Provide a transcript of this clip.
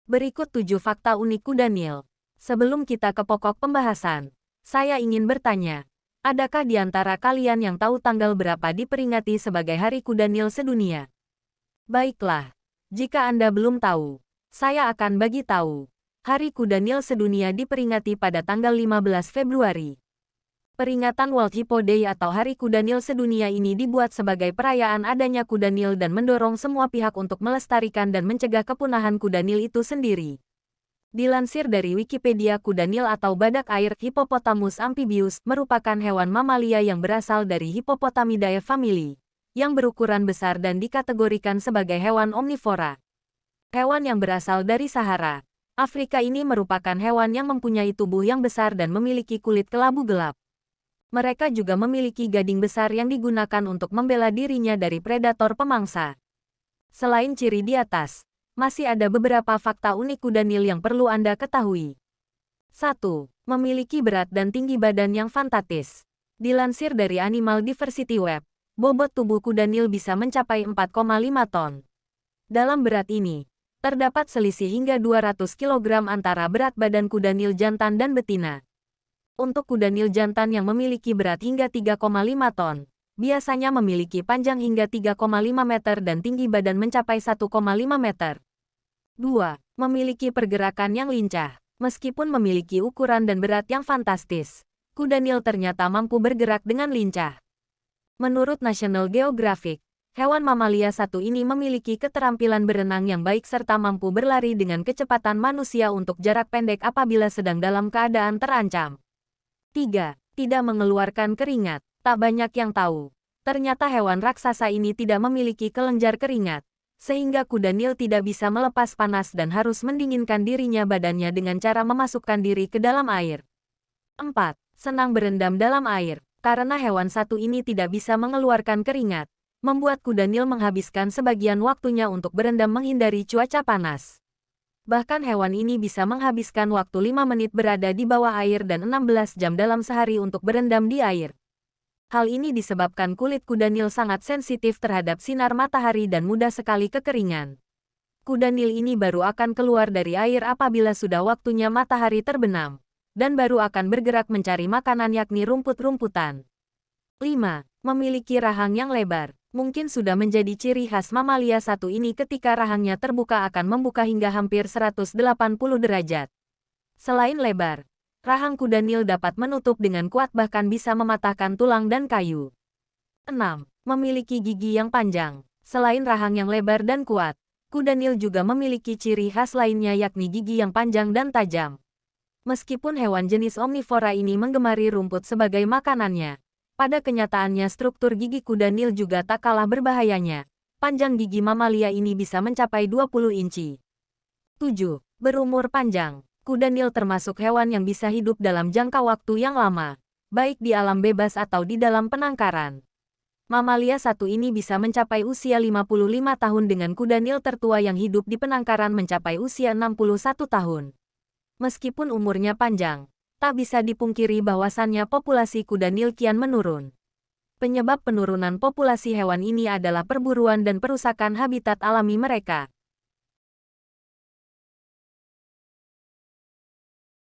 Berikut 7 fakta unik kuda Nil. Sebelum kita ke pokok pembahasan, saya ingin bertanya, adakah di antara kalian yang tahu tanggal berapa diperingati sebagai Hari Kuda Nil sedunia? Baiklah, jika Anda belum tahu, saya akan bagi tahu. Hari Kuda Nil sedunia diperingati pada tanggal 15 Februari. Peringatan World Hippo Day atau Hari Kuda Nil sedunia ini dibuat sebagai perayaan adanya kuda Nil dan mendorong semua pihak untuk melestarikan dan mencegah kepunahan kuda Nil itu sendiri. Dilansir dari Wikipedia, kuda Nil atau badak air Hippopotamus amphibius merupakan hewan mamalia yang berasal dari Hippopotamidae family, yang berukuran besar dan dikategorikan sebagai hewan omnivora. Hewan yang berasal dari Sahara, Afrika ini merupakan hewan yang mempunyai tubuh yang besar dan memiliki kulit kelabu gelap. Mereka juga memiliki gading besar yang digunakan untuk membela dirinya dari predator pemangsa. Selain ciri di atas, masih ada beberapa fakta unik kuda Nil yang perlu Anda ketahui. 1. Memiliki berat dan tinggi badan yang fantastis. Dilansir dari Animal Diversity Web, bobot tubuh kuda Nil bisa mencapai 4,5 ton. Dalam berat ini, terdapat selisih hingga 200 kg antara berat badan kuda Nil jantan dan betina. Untuk kuda Nil jantan yang memiliki berat hingga 3,5 ton, biasanya memiliki panjang hingga 3,5 meter dan tinggi badan mencapai 1,5 meter. 2. Memiliki pergerakan yang lincah. Meskipun memiliki ukuran dan berat yang fantastis, kuda Nil ternyata mampu bergerak dengan lincah. Menurut National Geographic, hewan mamalia satu ini memiliki keterampilan berenang yang baik serta mampu berlari dengan kecepatan manusia untuk jarak pendek apabila sedang dalam keadaan terancam. 3. Tidak mengeluarkan keringat. Tak banyak yang tahu. Ternyata hewan raksasa ini tidak memiliki kelenjar keringat, sehingga kuda Nil tidak bisa melepas panas dan harus mendinginkan dirinya badannya dengan cara memasukkan diri ke dalam air. 4. Senang berendam dalam air. Karena hewan satu ini tidak bisa mengeluarkan keringat, membuat kuda Nil menghabiskan sebagian waktunya untuk berendam menghindari cuaca panas. Bahkan hewan ini bisa menghabiskan waktu 5 menit berada di bawah air dan 16 jam dalam sehari untuk berendam di air. Hal ini disebabkan kulit kuda Nil sangat sensitif terhadap sinar matahari dan mudah sekali kekeringan. Kuda Nil ini baru akan keluar dari air apabila sudah waktunya matahari terbenam, dan baru akan bergerak mencari makanan yakni rumput-rumputan. 5. Memiliki rahang yang lebar. Mungkin sudah menjadi ciri khas mamalia satu ini ketika rahangnya terbuka akan membuka hingga hampir 180 derajat. Selain lebar, rahang kuda Nil dapat menutup dengan kuat bahkan bisa mematahkan tulang dan kayu. 6. Memiliki gigi yang panjang. Selain rahang yang lebar dan kuat, kuda Nil juga memiliki ciri khas lainnya yakni gigi yang panjang dan tajam. Meskipun hewan jenis omnivora ini menggemari rumput sebagai makanannya, pada kenyataannya struktur gigi kuda Nil juga tak kalah berbahayanya. Panjang gigi mamalia ini bisa mencapai 20 inci. 7. Berumur panjang. Kuda Nil termasuk hewan yang bisa hidup dalam jangka waktu yang lama, baik di alam bebas atau di dalam penangkaran. Mamalia satu ini bisa mencapai usia 55 tahun dengan kuda Nil tertua yang hidup di penangkaran mencapai usia 61 tahun. Meskipun umurnya panjang, tak bisa dipungkiri bahwasannya populasi kuda Nil kian menurun. Penyebab penurunan populasi hewan ini adalah perburuan dan perusakan habitat alami mereka.